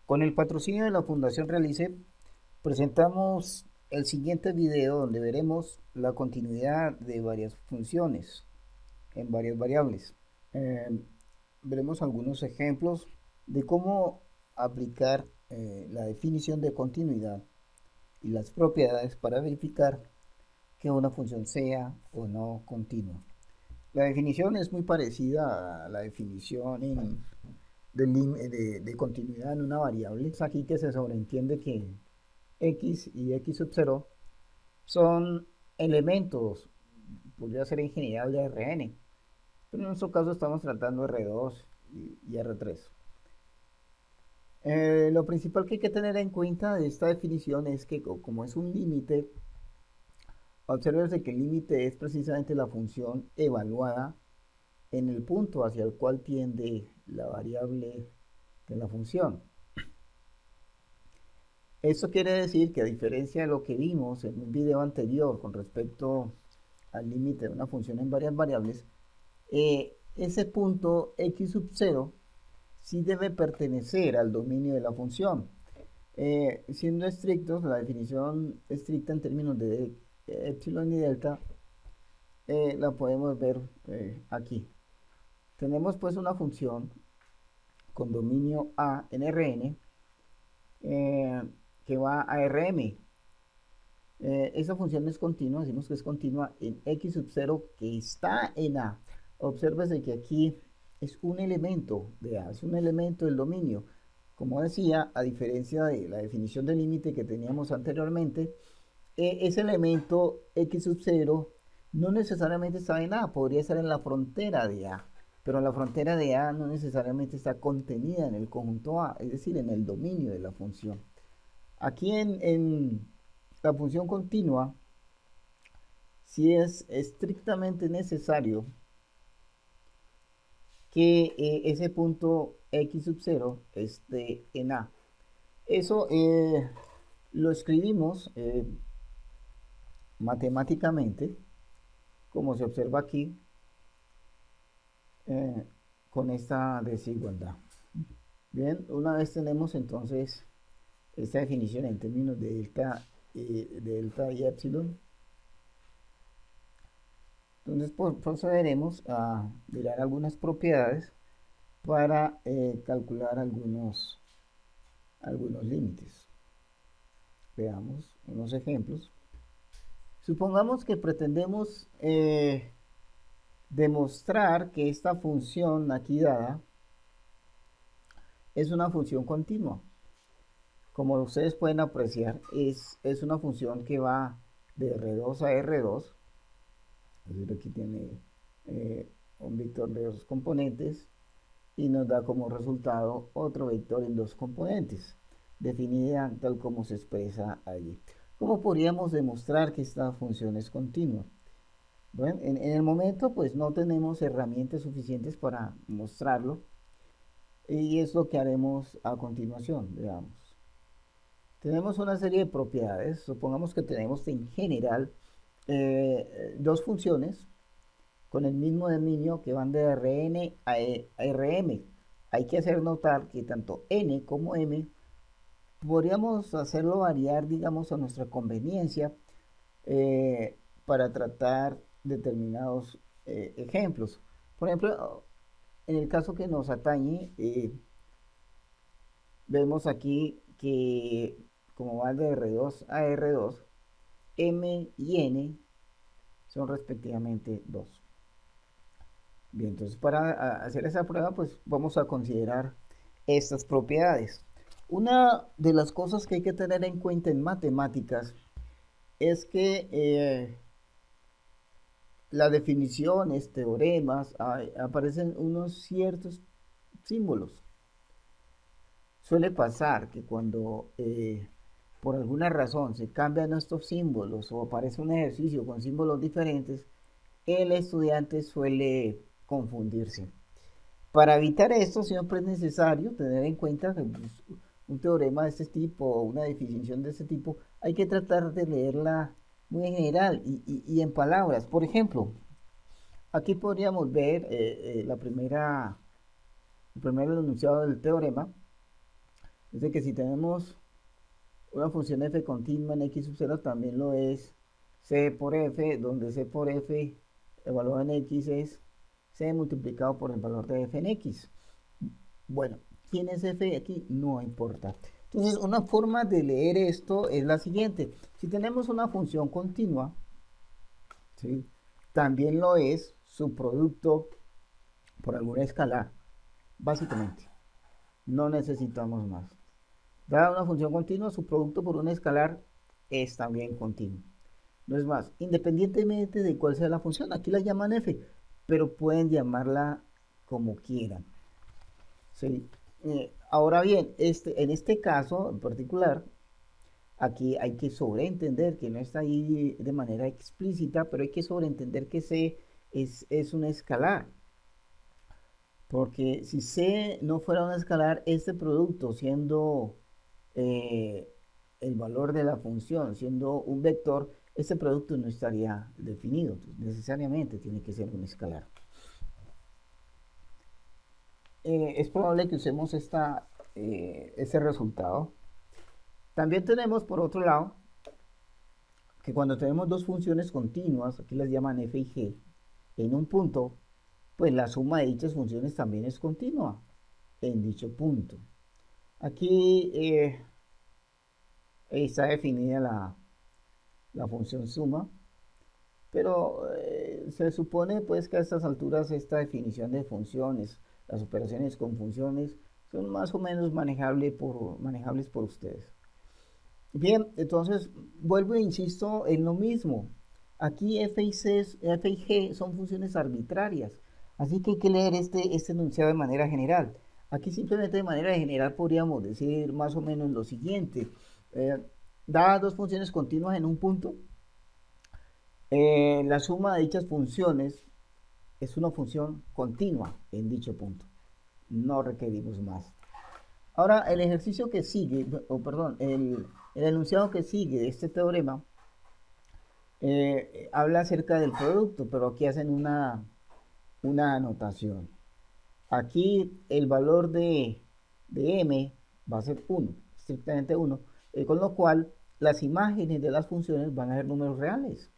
Con el patrocinio de la Fundación Realice, presentamos el siguiente video donde veremos la continuidad de varias funciones en varias variables. Eh, Veremos algunos ejemplos de cómo aplicar la definición de continuidad y las propiedades para verificar que una función sea o no continua. La definición es muy parecida a la definición de continuidad en una variable. Es aquí que se sobreentiende que x y x sub 0 son elementos, podría ser en general de Rn, pero en nuestro caso estamos tratando R2 y R3. Lo principal que hay que tener en cuenta de esta definición es que como es un límite, observe que el límite es precisamente la función evaluada en el punto hacia el cual tiende la variable de la función. Esto quiere decir que, a diferencia de lo que vimos en un video anterior con respecto al límite de una función en varias variables, ese punto x sub 0 sí debe pertenecer al dominio de la función. Siendo estrictos, la definición estricta en términos de epsilon y delta la podemos ver aquí. Tenemos pues una función con dominio A en Rn que va a Rm. Esa función es continua, decimos que es continua en x sub 0 que está en A. Obsérvese que aquí es un elemento de A, es un elemento del dominio. Como decía, a diferencia de la definición de límite que teníamos anteriormente, ese elemento x sub 0 no necesariamente está en A, podría estar en la frontera de A, pero la frontera de A no necesariamente está contenida en el conjunto A, es decir, en el dominio de la función. Aquí en la función continua, si es estrictamente necesario que ese punto x sub 0 esté en A. Eso lo escribimos matemáticamente, como se observa aquí, con esta desigualdad. Bien, una vez tenemos entonces esta definición en términos de delta y epsilon, entonces procederemos a mirar algunas propiedades para calcular algunos límites. Veamos unos ejemplos. Supongamos que pretendemos demostrar que esta función aquí dada es una función continua. Como ustedes pueden apreciar, es una función que va de R2 a R2. Es decir, aquí tiene un vector de dos componentes y nos da como resultado otro vector en dos componentes, definida tal como se expresa allí. ¿Cómo podríamos demostrar que esta función es continua? Bueno, en el momento pues no tenemos herramientas suficientes para mostrarlo, y es lo que haremos a continuación. Veamos. Tenemos una serie de propiedades. Supongamos que tenemos en general dos funciones con el mismo dominio que van de Rn a Rm. Hay que hacer notar que tanto n como m podríamos hacerlo variar, digamos, a nuestra conveniencia para tratar determinados ejemplos. Por ejemplo, en el caso que nos atañe, vemos aquí que como va de R2 a R2, m y n son respectivamente 2. Bien, entonces para hacer esa prueba, pues vamos a considerar estas propiedades. Una de las cosas que hay que tener en cuenta en matemáticas es que las definiciones, teoremas, aparecen unos ciertos símbolos. Suele pasar que cuando por alguna razón se cambian estos símbolos o aparece un ejercicio con símbolos diferentes, el estudiante suele confundirse. Para evitar esto siempre es necesario tener en cuenta que pues, un teorema de este tipo o una definición de este tipo hay que tratar de leerla muy en general y en palabras. Por ejemplo, aquí podríamos ver el primer enunciado del teorema. Es de que si tenemos una función f continua en x sub 0, también lo es c por f, donde c por f, el valor en x es c multiplicado por el valor de f en x. Bueno, ¿quién es f aquí? No importa. Entonces, una forma de leer esto es la siguiente. Si tenemos una función continua, ¿sí?, también lo es su producto por alguna escalar, básicamente. No necesitamos más. Dada una función continua, su producto por un escalar es también continuo. No es más, independientemente de cuál sea la función, aquí la llaman f, pero pueden llamarla como quieran. ¿Sí? Ahora bien, en este caso en particular, aquí hay que sobreentender, que no está ahí de manera explícita, pero hay que sobreentender que c es un escalar. Porque si c no fuera un escalar, este producto siendo el valor de la función, siendo un vector, este producto no estaría definido. Entonces, necesariamente tiene que ser un escalar. Es probable que usemos este resultado. También tenemos, por otro lado, que cuando tenemos dos funciones continuas, aquí las llaman f y g, en un punto, pues la suma de dichas funciones también es continua en dicho punto. Aquí está definida la función suma, pero se supone pues que a estas alturas esta definición de funciones, las operaciones con funciones, son más o menos manejables por ustedes. Bien, entonces vuelvo e insisto en lo mismo. Aquí f y g son funciones arbitrarias, así que hay que leer este enunciado de manera general. Aquí simplemente de manera general podríamos decir más o menos lo siguiente. Dadas dos funciones continuas en un punto, la suma de dichas funciones es una función continua en dicho punto. No requerimos más. Ahora, el ejercicio que sigue, o perdón, el enunciado que sigue de este teorema habla acerca del producto, pero aquí hacen una anotación. Aquí el valor de m va a ser 1, estrictamente 1, con lo cual las imágenes de las funciones van a ser números reales.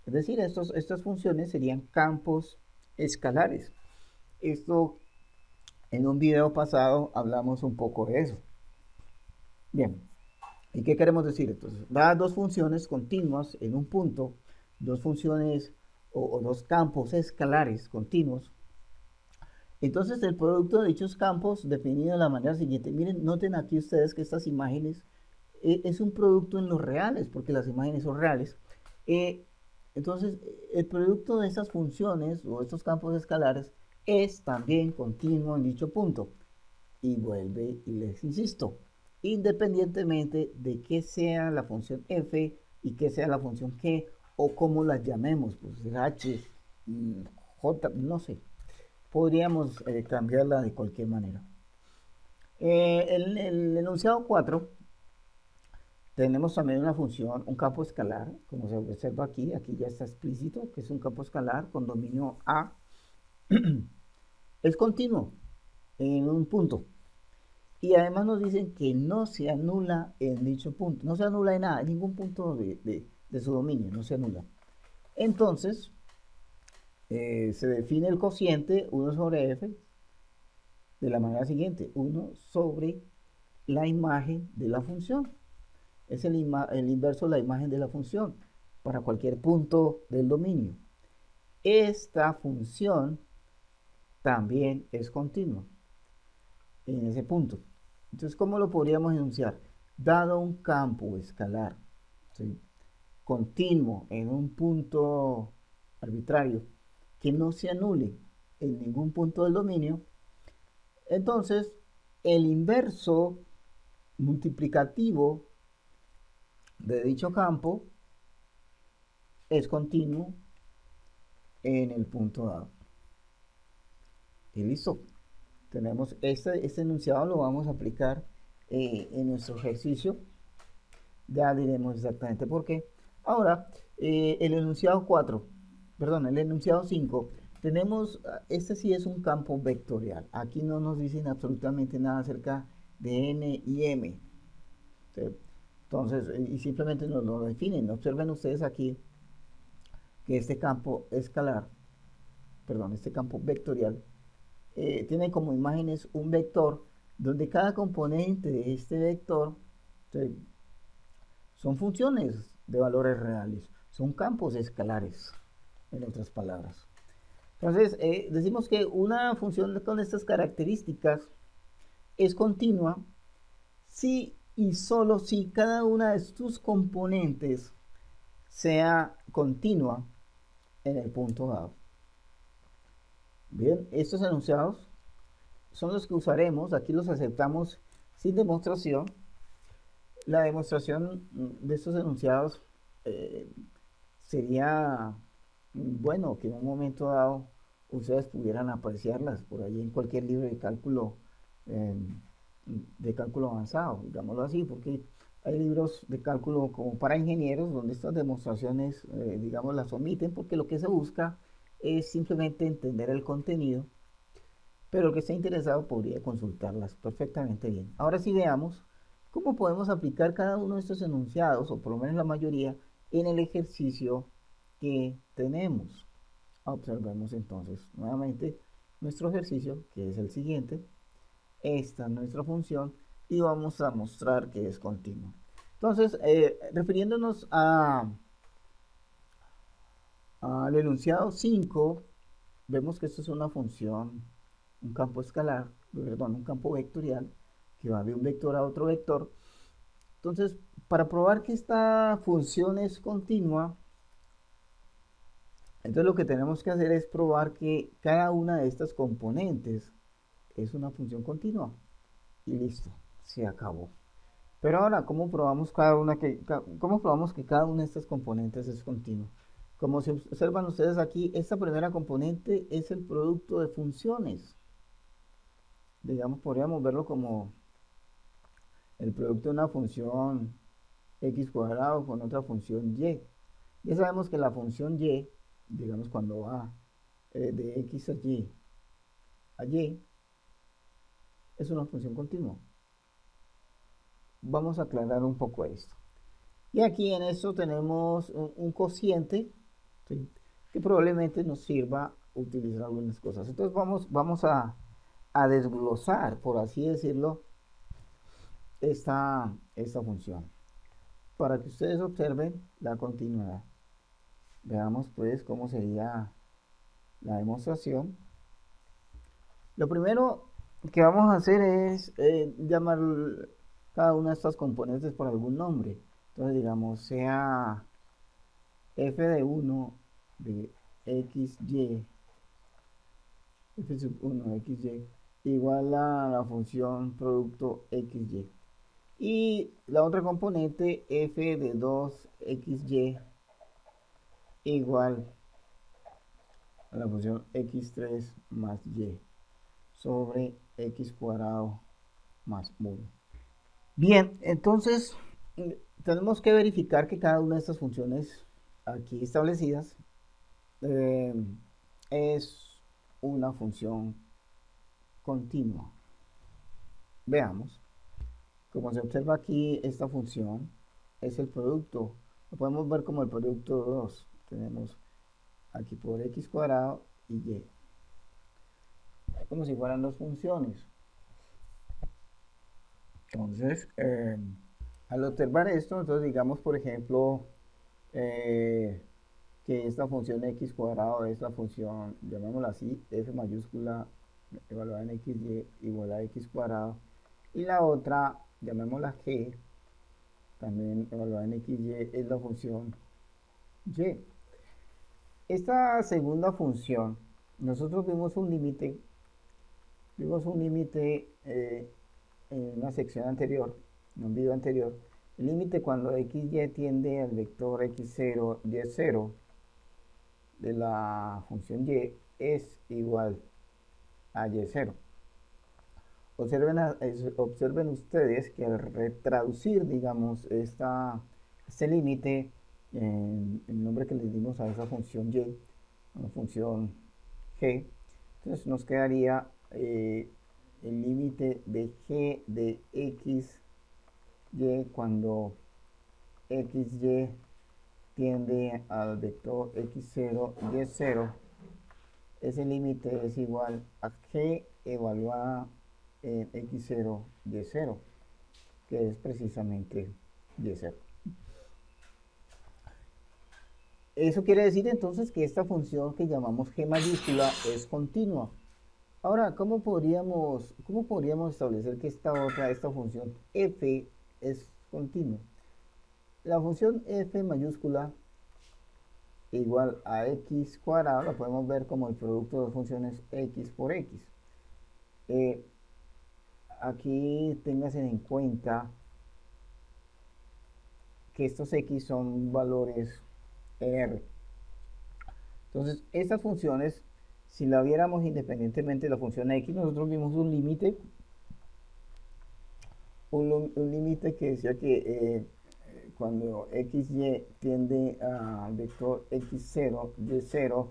Es decir, estas funciones serían campos escalares. Esto, en un video pasado hablamos un poco de eso. Bien, ¿y qué queremos decir? Entonces, dadas dos funciones continuas en un punto, dos funciones o dos campos escalares continuos, entonces el producto de dichos campos definido de la manera siguiente. Miren, noten aquí ustedes que estas imágenes es un producto en los reales, porque las imágenes son reales. Entonces, el producto de estas funciones o estos campos escalares es también continuo en dicho punto. Y vuelve y les insisto, independientemente de qué sea la función f y qué sea la función g o cómo las llamemos, pues h, j, no sé, podríamos cambiarla de cualquier manera. El enunciado 4 tenemos también una función, un campo escalar, como se observa aquí ya está explícito que es un campo escalar con dominio A. Es continuo en un punto. Y además nos dicen que no se anula en dicho punto, no se anula en nada, en ningún punto de su dominio, no se anula. Entonces, se define el cociente 1 sobre f de la manera siguiente: 1 sobre la imagen de la función. Es el inverso de la imagen de la función para cualquier punto del dominio. Esta función también es continua en ese punto. Entonces, ¿cómo lo podríamos enunciar? Dado un campo escalar, ¿sí?, continuo en un punto arbitrario que no se anule en ningún punto del dominio, entonces el inverso multiplicativo de dicho campo es continuo en el punto dado. Y listo. Tenemos este enunciado, lo vamos a aplicar en nuestro ejercicio. Ya diremos exactamente por qué. Ahora, el enunciado 4, perdón, el enunciado 5, tenemos, este sí es un campo vectorial. Aquí no nos dicen absolutamente nada acerca de n y m. Entonces, y simplemente nos lo definen. Observen ustedes aquí que este campo escalar, perdón, este campo vectorial, tiene como imágenes un vector donde cada componente de este vector son funciones de valores reales, son campos escalares, en otras palabras. Entonces, decimos que una función con estas características es continua si y solo si cada una de sus componentes sea continua en el punto dado. Bien, estos enunciados son los que usaremos, aquí los aceptamos sin demostración. La demostración de estos enunciados sería bueno que en un momento dado ustedes pudieran apreciarlas por ahí en cualquier libro de cálculo avanzado, digámoslo así, porque hay libros de cálculo como para ingenieros donde estas demostraciones, digamos, las omiten porque lo que se busca es simplemente entender el contenido, pero el que esté interesado podría consultarlas perfectamente bien. Ahora sí veamos cómo podemos aplicar cada uno de estos enunciados, o por lo menos la mayoría, en el ejercicio que tenemos. Observemos entonces nuevamente nuestro ejercicio, que es el siguiente. Esta es nuestra función y vamos a mostrar que es continua. Entonces, refiriéndonos al enunciado 5, vemos que esto es una función, un campo escalar, perdón, un campo vectorial que va de un vector a otro vector. Entonces, para probar que esta función es continua, entonces lo que tenemos que hacer es probar que cada una de estas componentes es una función continua. Y listo, se acabó. Pero ahora, ¿cómo probamos cómo probamos que cada una de estas componentes es continua? Como se observan ustedes aquí, esta primera componente es el producto de funciones. Digamos, podríamos verlo como el producto de una función x cuadrado con otra función y. Ya sabemos que la función y, digamos, cuando va de x a y, es una función continua. Vamos a aclarar un poco esto. Y aquí en esto tenemos un cociente, ¿sí?, que probablemente nos sirva utilizar algunas cosas. Entonces vamos a desglosar, por así decirlo, esta función, para que ustedes observen la continuidad. Veamos pues cómo sería la demostración. Lo primero que vamos a hacer es llamar cada una de estas componentes por algún nombre. Entonces digamos, sea f de 1 de xy, f sub 1 de xy, igual a la función producto xy. Y la otra componente, f de 2xy, igual a la función x3 más y sobre x cuadrado más 1. Bien, entonces tenemos que verificar que cada una de estas funciones aquí establecidas es una función continua. Veamos. Como se observa aquí, esta función es el producto. Lo podemos ver como el producto 2. Tenemos aquí por x cuadrado y y. Como si fueran dos funciones. Entonces, al observar esto, entonces digamos, por ejemplo, que esta función x cuadrado es la función, llamémosla así, f mayúscula evaluada en xy igual a x cuadrado, y la otra, llamémosla g, también evaluada en xy, es la función y. Esta segunda función, nosotros vimos un límite en una sección anterior, en un video anterior. El límite cuando xy tiende al vector x0, y0 de la función y es igual a y0. Observen ustedes que al retraducir, digamos, este límite en el nombre que le dimos a esa función y, una función g, entonces nos quedaría el límite de g de x, y cuando xy tiende al vector x0, y0, ese límite es igual a g evaluada en x0, y0, que es precisamente y0. Eso quiere decir entonces que esta función que llamamos g mayúscula es continua. Ahora, ¿cómo podríamos establecer que esta función f es continua? La función f mayúscula igual a x cuadrado la podemos ver como el producto de dos funciones x por x. Aquí ténganse en cuenta que estos x son valores en R. Entonces, estas funciones, si la viéramos independientemente de la función x, nosotros vimos un límite que decía que cuando xy tiende al vector x0, y0,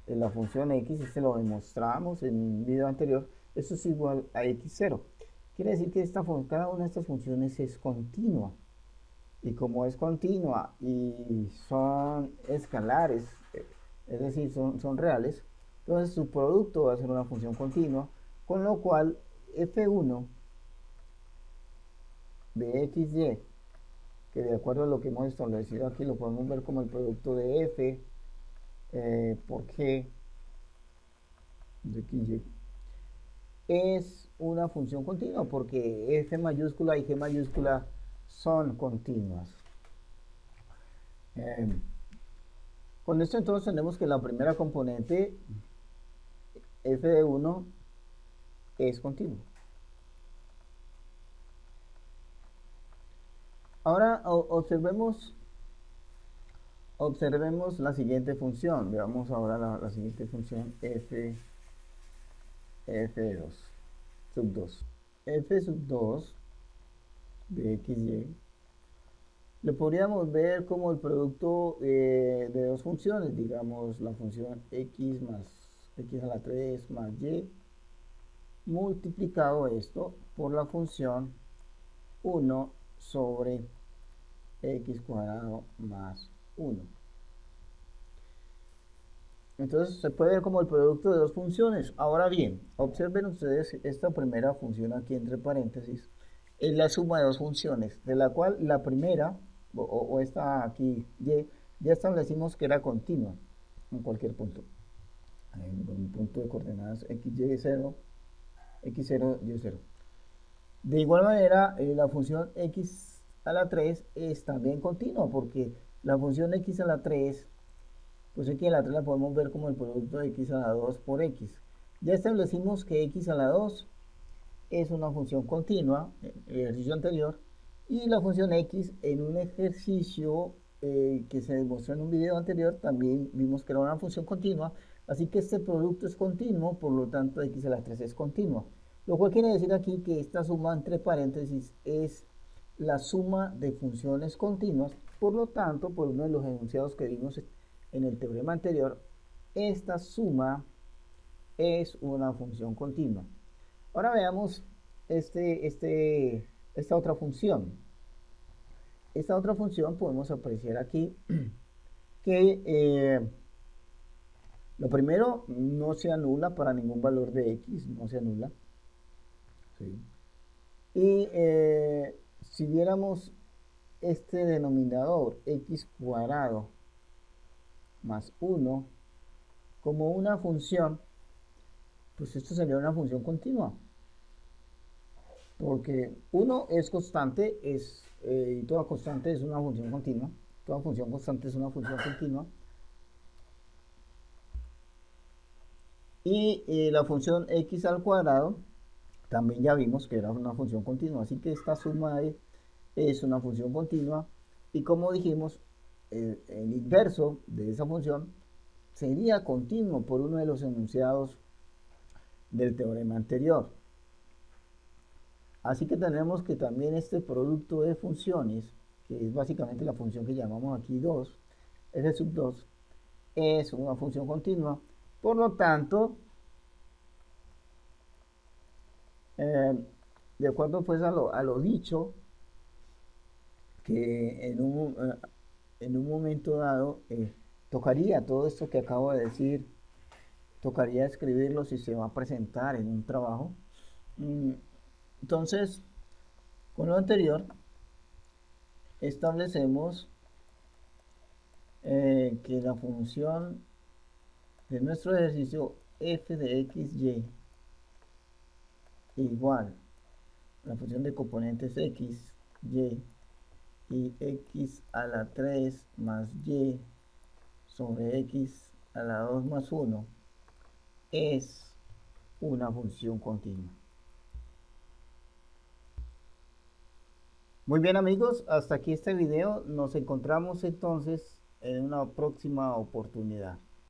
la función x, este lo demostramos en un video anterior, eso es igual a x0. Quiere decir que cada una de estas funciones es continua. Y como es continua y son escalares, es decir, son reales, entonces su producto va a ser una función continua, con lo cual f1 de xy, que de acuerdo a lo que hemos establecido aquí, lo podemos ver como el producto de f por g de xy, es una función continua porque f mayúscula y g mayúscula son continuas. Con esto entonces tenemos que la primera componente f de 1 es continua. Ahora observemos la siguiente función. Veamos ahora la siguiente función f de 2 sub 2. F sub 2 de xy lo podríamos ver como el producto de dos funciones, digamos la función x más x a la 3 más y, multiplicado esto por la función 1 sobre x cuadrado más 1. Entonces se puede ver como el producto de dos funciones. Ahora bien, observen ustedes esta primera función aquí entre paréntesis, es la suma de dos funciones, de la cual la primera, o esta aquí, y, ya establecimos que era continua en cualquier punto. En un punto de coordenadas x, y, 0, x0, y0. De igual manera, la función x a la 3 es también continua, porque la función x a la 3, pues x a la 3 la podemos ver como el producto de x a la 2 por x. Ya establecimos que x a la 2 es una función continua, en el ejercicio anterior, y la función x en un ejercicio que se demostró en un video anterior también vimos que era una función continua, así que este producto es continuo, por lo tanto x a la 3 es continua. Lo cual quiere decir aquí que esta suma entre paréntesis es la suma de funciones continuas, por lo tanto, por uno de los enunciados que vimos en el teorema anterior, esta suma es una función continua. Ahora veamos esta otra función. Esta otra función podemos apreciar aquí que lo primero no se anula para ningún valor de x, no se anula. ¿Sí? Y si viéramos este denominador x cuadrado más 1 como una función, pues esto sería una función continua. Porque 1 es constante, y toda constante es una función continua. Toda función constante es una función continua. Y la función x al cuadrado también ya vimos que era una función continua. Así que esta suma es una función continua. Y como dijimos, el inverso de esa función sería continuo por uno de los enunciados del teorema anterior. Así que tenemos que también este producto de funciones, que es básicamente la función que llamamos aquí 2, f sub 2, es una función continua. Por lo tanto, De acuerdo pues a lo dicho, que en un momento dado tocaría todo esto que acabo de decir, tocaría escribirlo si se va a presentar en un trabajo. Mm, Entonces, con lo anterior, establecemos que la función de nuestro ejercicio f de x, y igual la función de componentes x, y x a la 3 más y sobre x a la 2 más 1 es una función continua. Muy bien amigos, hasta aquí este video. Nos encontramos entonces en una próxima oportunidad.